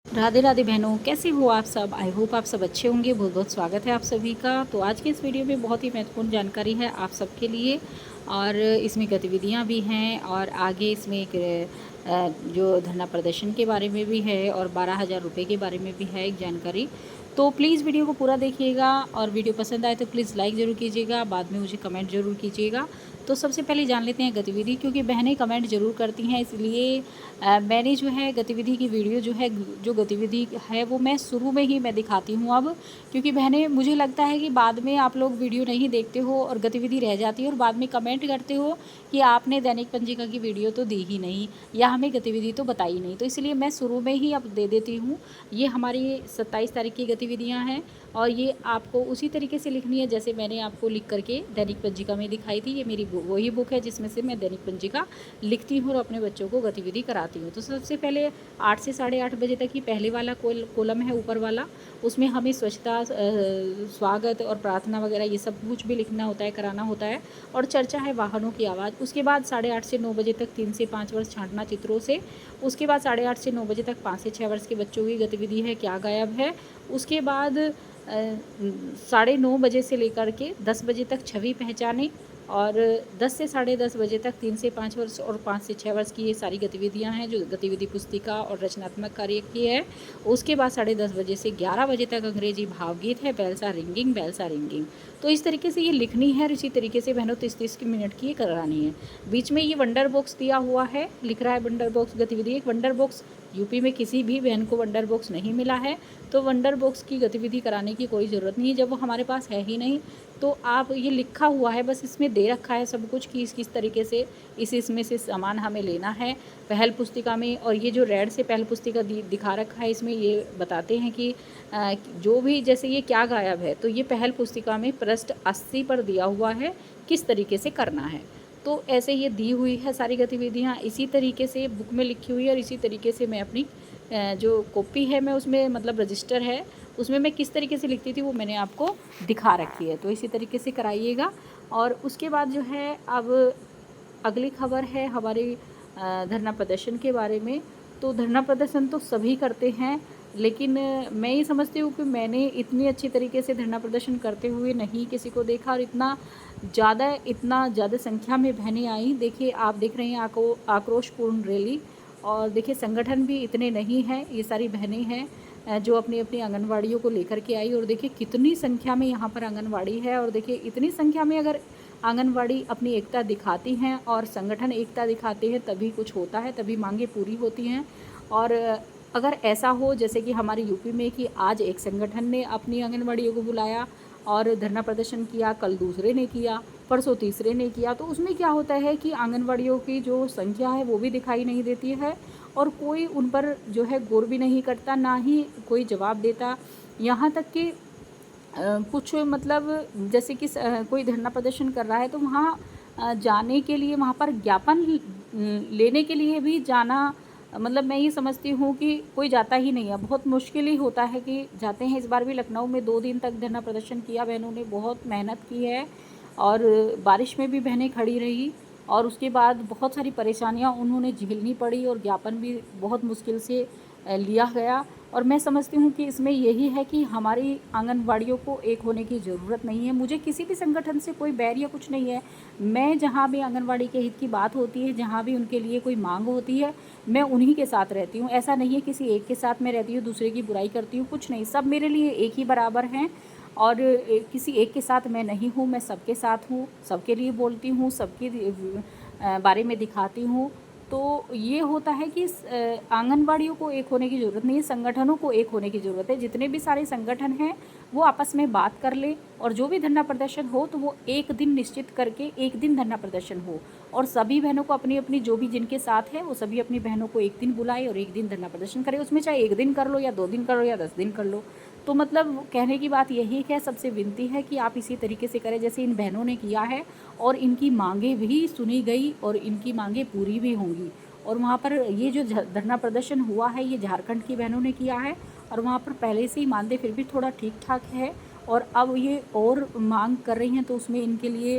राधे राधे बहनों, कैसे हो आप सब। आई होप आप सब अच्छे होंगे। बहुत बहुत स्वागत है आप सभी का। तो आज के इस वीडियो में बहुत ही महत्वपूर्ण जानकारी है आप सबके लिए, और इसमें गतिविधियां भी हैं, और आगे इसमें एक जो धरना प्रदर्शन के बारे में भी है, और 12,000 रुपये के बारे में भी है एक जानकारी। तो प्लीज़ वीडियो को पूरा देखिएगा, और वीडियो पसंद आए तो प्लीज़ लाइक ज़रूर कीजिएगा, बाद में मुझे कमेंट ज़रूर कीजिएगा। तो सबसे पहले जान लेते हैं गतिविधि, क्योंकि बहनें कमेंट ज़रूर करती हैं, इसलिए मैंने जो है गतिविधि की वीडियो जो है, जो गतिविधि है वो मैं शुरू में ही मैं दिखाती हूँ अब, क्योंकि बहनें मुझे लगता है कि बाद में आप लोग वीडियो नहीं देखते हो और गतिविधि रह जाती है, और बाद में कमेंट करते हो कि आपने दैनिक पंजिका की वीडियो तो दी ही नहीं, या हमें गतिविधि तो बताई नहीं। तो इसलिए मैं शुरू में ही अब दे देती हूँ। ये हमारी 27 तारीख की गतिविधियाँ हैं, और ये आपको उसी तरीके से लिखनी है जैसे मैंने आपको लिख करके दैनिक पंजिका में दिखाई थी। ये मेरी वही बुक है जिसमें से मैं दैनिक पंजिका लिखती हूँ और अपने बच्चों को गतिविधि कराती हूँ। तो सबसे पहले 8 से 8:30 बजे तक ही पहले वाला कॉलम है ऊपर वाला, उसमें हमें स्वच्छता, स्वागत और प्रार्थना वगैरह ये सब कुछ भी लिखना होता है, कराना होता है। और चर्चा है वाहनों की आवाज़। उसके बाद 8:30 से 9 बजे तक 3 से 5 वर्ष छांटना चित्रों से। उसके बाद 8:30 से 9 बजे तक 5 से 6 वर्ष के बच्चों की गतिविधि है क्या गायब है। उसके बाद 9:30 बजे से लेकर के 10 बजे तक छवि पहचाने, और 10 से 10:30 बजे तक 3 से 5 वर्ष और 5 से 6 वर्ष की ये सारी गतिविधियां हैं जो गतिविधि पुस्तिका और रचनात्मक कार्य की है। उसके बाद 10:30 बजे से 11 बजे तक अंग्रेजी भावगीत है, बेलसा रिंगिंग बेलसा रिंगिंग। तो इस तरीके से ये लिखनी है, और इसी तरीके से बहनों 30-30 मिनट की ये करानी है। बीच में ये वंडर बॉक्स दिया हुआ है, लिख रहा है वंडर बॉक्स गतिविधि। एक वंडर बॉक्स यूपी में किसी भी बहन को वंडर बॉक्स नहीं मिला है, तो वंडर बॉक्स की गतिविधि कराने की कोई ज़रूरत नहीं है जब वो हमारे पास है ही नहीं। तो आप ये लिखा हुआ है, बस इसमें दे रखा है सब कुछ कि किस तरीके से इसमें से सामान हमें लेना है पहल पुस्तिका में। और ये जो रेड से पहल पुस्तिका दिखा रखा है, इसमें ये बताते हैं कि जो भी, जैसे ये क्या गायब है, तो ये पहल पुस्तिका में पृष्ठ 80 पर दिया हुआ है किस तरीके से करना है। तो ऐसे ये दी हुई है सारी गतिविधियाँ, इसी तरीके से बुक में लिखी हुई है, और इसी तरीके से मैं अपनी जो कॉपी है मैं उसमें, मतलब रजिस्टर है उसमें मैं किस तरीके से लिखती थी वो मैंने आपको दिखा रखी है। तो इसी तरीके से कराइएगा। और उसके बाद जो है, अब अगली खबर है हमारी धरना प्रदर्शन के बारे में। तो धरना प्रदर्शन तो सभी करते हैं, लेकिन मैं ये समझती हूँ कि मैंने इतनी अच्छी तरीके से धरना प्रदर्शन करते हुए नहीं किसी को देखा, और इतना ज़्यादा संख्या में बहनें आई। देखिए, आप देख रहे हैं आक्रोशपूर्ण रैली, और देखिए संगठन भी इतने नहीं हैं, ये सारी बहनें हैं जो अपनी अपनी आंगनवाड़ियों को लेकर के आई। और देखिए कितनी संख्या में यहाँ पर आंगनवाड़ी है, और देखिए इतनी संख्या में अगर आंगनवाड़ी अपनी एकता दिखाती हैं और संगठन एकता दिखाते हैं तभी कुछ होता है, तभी मांगे पूरी होती हैं। और अगर ऐसा हो जैसे कि हमारे यूपी में कि आज एक संगठन ने अपनी आंगनवाड़ियों को बुलाया और धरना प्रदर्शन किया, कल दूसरे ने किया, परसों तीसरे ने किया, तो उसमें क्या होता है कि आंगनवाड़ियों की जो संख्या है वो भी दिखाई नहीं देती है, और कोई उन पर जो है गौर भी नहीं करता, ना ही कोई जवाब देता। यहाँ तक कि कुछ, मतलब जैसे कि कोई धरना प्रदर्शन कर रहा है तो वहाँ जाने के लिए, वहाँ पर ज्ञापन लेने के लिए भी जाना, मतलब मैं ये समझती हूँ कि कोई जाता ही नहीं है। बहुत मुश्किल ही होता है कि जाते हैं। इस बार भी लखनऊ में 2 दिन तक धरना प्रदर्शन किया, बहनों ने बहुत मेहनत की है, और बारिश में भी बहनें खड़ी रही, और उसके बाद बहुत सारी परेशानियाँ उन्होंने झेलनी पड़ी, और ज्ञापन भी बहुत मुश्किल से लिया गया। और मैं समझती हूँ कि इसमें यही है कि हमारी आंगनवाड़ियों को एक होने की ज़रूरत नहीं है। मुझे किसी भी संगठन से कोई बैर या कुछ नहीं है। मैं जहाँ भी आंगनवाड़ी के हित की बात होती है, जहाँ भी उनके लिए कोई मांग होती है, मैं उन्हीं के साथ रहती हूँ। ऐसा नहीं है किसी एक के साथ मैं रहती हूँ, दूसरे की बुराई करती हूँ, कुछ नहीं। सब मेरे लिए एक ही बराबर हैं, और किसी एक के साथ मैं नहीं हूँ, मैं सबके साथ हूँ, सबके लिए बोलती हूँ, सबके बारे में दिखाती हूँ। तो ये होता है कि आंगनवाड़ियों को एक होने की ज़रूरत नहीं है, संगठनों को एक होने की ज़रूरत है। जितने भी सारे संगठन हैं वो आपस में बात कर ले, और जो भी धरना प्रदर्शन हो तो वो एक दिन निश्चित करके एक दिन धरना प्रदर्शन हो, और सभी बहनों को अपनी अपनी, जो भी जिनके साथ है वो सभी अपनी बहनों को एक दिन बुलाए और एक दिन धरना प्रदर्शन करे। उसमें चाहे एक दिन कर लो या 2 दिन कर लो या 10 दिन कर लो। तो मतलब कहने की बात यही है, सबसे विनती है कि आप इसी तरीके से करें जैसे इन बहनों ने किया है, और इनकी मांगें भी सुनी गई और इनकी मांगें पूरी भी होंगी। और वहाँ पर ये जो धरना प्रदर्शन हुआ है ये झारखंड की बहनों ने किया है, और वहाँ पर पहले से ही मानदेय फिर भी थोड़ा ठीक ठाक है, और अब ये और मांग कर रही हैं तो उसमें इनके लिए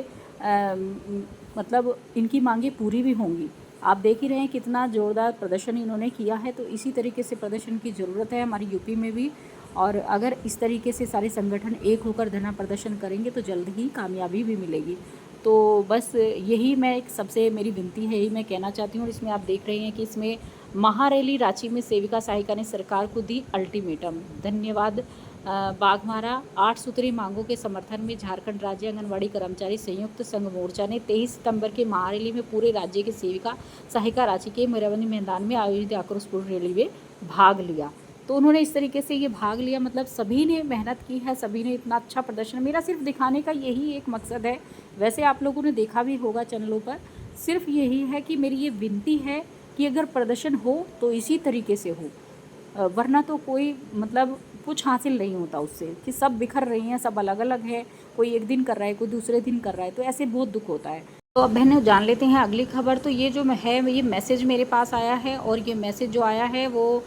मतलब इनकी मांगें पूरी भी होंगी। आप देख ही रहे हैं कितना ज़ोरदार प्रदर्शन इन्होंने किया है। तो इसी तरीके से प्रदर्शन की ज़रूरत है हमारी यूपी में भी, और अगर इस तरीके से सारे संगठन एक होकर धरना प्रदर्शन करेंगे तो जल्द ही कामयाबी भी मिलेगी। तो बस यही मैं एक सबसे मेरी विनती है, यही मैं कहना चाहती हूँ। और इसमें आप देख रहे हैं कि इसमें महारैली रांची में सेविका सहायिका ने सरकार को दी अल्टीमेटम, धन्यवाद बाघमारा। 8 सूत्री मांगों के समर्थन में झारखंड राज्य आंगनबाड़ी कर्मचारी संयुक्त संघ मोर्चा ने 23 सितंबर के महारैली में पूरे राज्य के सेविका सहायिका रांची के मेराबंदी मैदान में आयोजित आक्रोशपूर्ण रैली में भाग लिया। तो उन्होंने इस तरीके से ये भाग लिया, मतलब सभी ने मेहनत की है, सभी ने इतना अच्छा प्रदर्शन, मेरा सिर्फ दिखाने का यही एक मकसद है। वैसे आप लोगों ने देखा भी होगा चैनलों पर, सिर्फ यही है कि मेरी ये विनती है कि अगर प्रदर्शन हो तो इसी तरीके से हो, वरना तो कोई मतलब कुछ हासिल नहीं होता उससे, कि सब बिखर रही हैं, सब अलग अलग है, कोई एक दिन कर रहा है, कोई दूसरे दिन कर रहा है, तो ऐसे बहुत दुख होता है। तो अब बहनें जान लेते हैं अगली खबर। तो ये जो है ये मैसेज मेरे पास आया है, और ये मैसेज जो आया है वो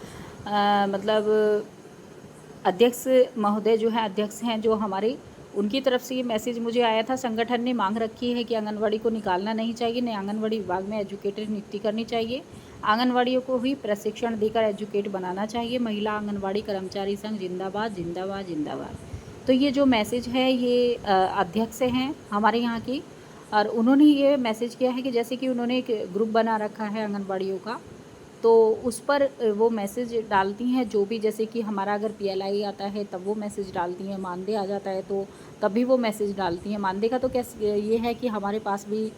मतलब अध्यक्ष महोदय जो हैं, अध्यक्ष हैं जो हमारे, उनकी तरफ से ये मैसेज मुझे आया था। संगठन ने मांग रखी है कि आंगनवाड़ी को निकालना नहीं चाहिए, नए आंगनवाड़ी विभाग में एजुकेटर नियुक्ति करनी चाहिए, आंगनवाड़ियों को भी प्रशिक्षण देकर एजुकेट बनाना चाहिए, महिला आंगनवाड़ी कर्मचारी संघ जिंदाबाद जिंदाबाद जिंदाबाद। तो ये जो मैसेज है ये अध्यक्ष हैं हमारे यहाँ की, और उन्होंने ये मैसेज किया है कि जैसे कि उन्होंने एक ग्रुप बना रखा है आंगनवाड़ियों का, तो उस पर वो मैसेज डालती हैं जो भी, जैसे कि हमारा अगर पीएलआई आता है तब वो मैसेज डालती हैं, मानदेय आ जाता है तो तब भी वो मैसेज डालती हैं। मानदेय का तो कैसे ये है कि हमारे पास भी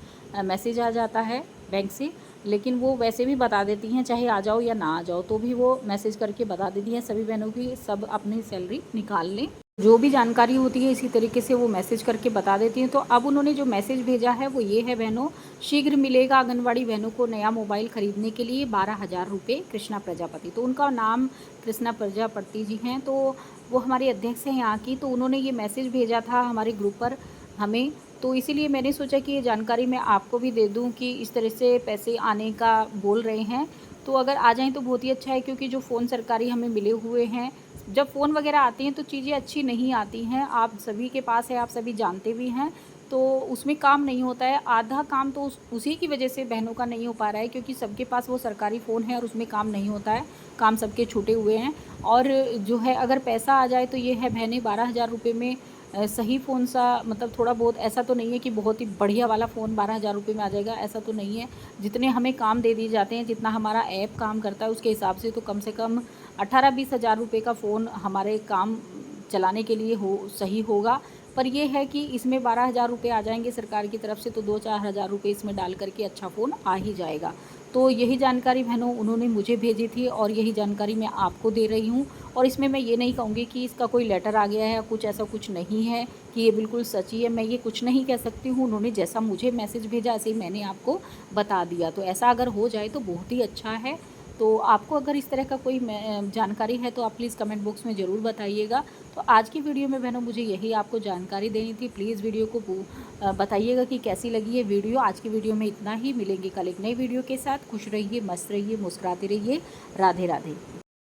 मैसेज आ जाता है बैंक से, लेकिन वो वैसे भी बता देती हैं, चाहे आ जाओ या ना आ जाओ तो भी वो मैसेज करके बता देती हैं सभी बहनों की सब अपनी सैलरी निकाल लें। जो भी जानकारी होती है इसी तरीके से वो मैसेज करके बता देती हैं। तो अब उन्होंने जो मैसेज भेजा है वो ये है बहनों, शीघ्र मिलेगा आंगनवाड़ी बहनों को नया मोबाइल खरीदने के लिए 12,000 रुपये, कृष्णा प्रजापति। तो उनका नाम कृष्णा प्रजापति जी हैं, तो वो हमारे अध्यक्ष हैं यहाँ की। तो उन्होंने ये मैसेज भेजा था हमारे ग्रुप पर हमें, तो इसीलिए मैंने सोचा कि ये जानकारी मैं आपको भी दे दूँ कि इस तरह से पैसे आने का बोल रहे हैं। तो अगर आ जाएँ तो बहुत ही अच्छा है, क्योंकि जो फ़ोन सरकारी हमें मिले हुए हैं, जब फ़ोन वगैरह आती हैं तो चीज़ें अच्छी नहीं आती हैं, आप सभी के पास है, आप सभी जानते भी हैं, तो उसमें काम नहीं होता है। आधा काम तो उसी की वजह से बहनों का नहीं हो पा रहा है, क्योंकि सबके पास वो सरकारी फ़ोन है और उसमें काम नहीं होता है, काम सबके छूटे हुए हैं। और जो है अगर पैसा आ जाए तो ये है बहनें 12,000 रुपये में सही फ़ोन सा, मतलब थोड़ा बहुत, ऐसा तो नहीं है कि बहुत ही बढ़िया वाला फ़ोन 12,000 रुपये में आ जाएगा, ऐसा तो नहीं है। जितने हमें काम दे दिए जाते हैं, जितना हमारा ऐप काम करता है उसके हिसाब से तो कम से कम 18-20 हज़ार रुपये का फ़ोन हमारे काम चलाने के लिए सही होगा। पर ये है कि इसमें 12,000 रुपये आ जाएंगे सरकार की तरफ से, तो 2-4 हज़ार रुपये इसमें डाल करके अच्छा फ़ोन आ ही जाएगा। तो यही जानकारी बहनों उन्होंने मुझे भेजी थी, और यही जानकारी मैं आपको दे रही हूँ। और इसमें मैं ये नहीं कहूँगी कि इसका कोई लेटर आ गया है या कुछ, ऐसा कुछ नहीं है कि ये बिल्कुल सच्ची है, मैं ये कुछ नहीं कह सकती हूँ। उन्होंने जैसा मुझे मैसेज भेजा ऐसे ही मैंने आपको बता दिया। तो ऐसा अगर हो जाए तो बहुत ही अच्छा है। तो आपको अगर इस तरह का कोई जानकारी है तो आप प्लीज़ कमेंट बॉक्स में ज़रूर बताइएगा। तो आज की वीडियो में बहनों मुझे यही आपको जानकारी देनी थी। प्लीज़ वीडियो को बताइएगा कि कैसी लगी है वीडियो। आज की वीडियो में इतना ही, मिलेंगे कल एक नई वीडियो के साथ। खुश रहिए, मस्त रहिए, मुस्कुराते रहिए। राधे राधे।